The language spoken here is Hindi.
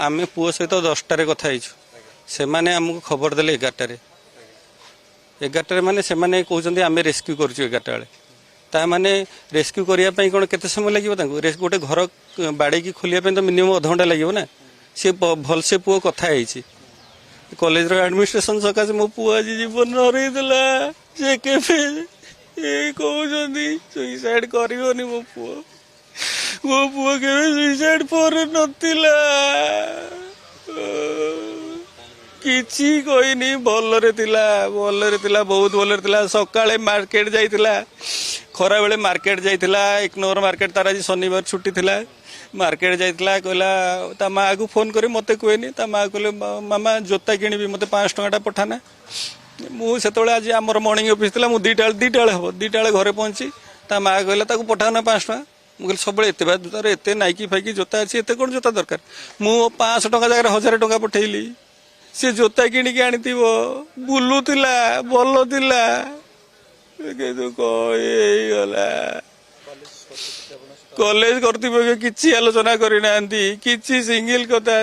आम पुओ सहित 10टार कथा से आमको खबर देले 11टार 11टार माने से कहते आम रेस्क्यू कर 11टा बेले ता माने रेस्क्यू करने कौन केते समय लगे गोटे घर बाड़े खोलिया तो मिनिमम अध घंटा लगे ना सी भलसे पुओ कथा कॉलेज एडमिनिस्ट्रेशन सकाशे मो पुओ आज जीवन हरईला से कहते सुइसाइड करनी मो पुओ के सुइसाइड पर नथिला किछि कहनी भलरे थिला बहुत भलरे थिला सकाळे मार्केट जाइतिला खरा बेले मार्केट जाइतिला 1 नंबर मार्केट तार आज शनिवार छुट्टी थिला मार्केट जाइतिला कहला ता माँ को फोन करे मते कहनी ता माँ कहले मामा जोता किनिबी मते 5 टंका पठाना मुझे आज आमर मर्णिंग ऑफिस थिला मु 2टा हम 2टा घरे पहुंची ता माँ कहला ताको पठाना 5 टंका मुझे सब एत तार एत नाइकी फाइकी जोता अच्छी एत कौन जोता दरकार मु 500 टंका जगह 1000 टंका पठेली सी जोता किणिकी आनी बुलूला भल थिला गला कॉलेज कर्तृपक्ष किसी आलोचना करना कि सिंगल कथा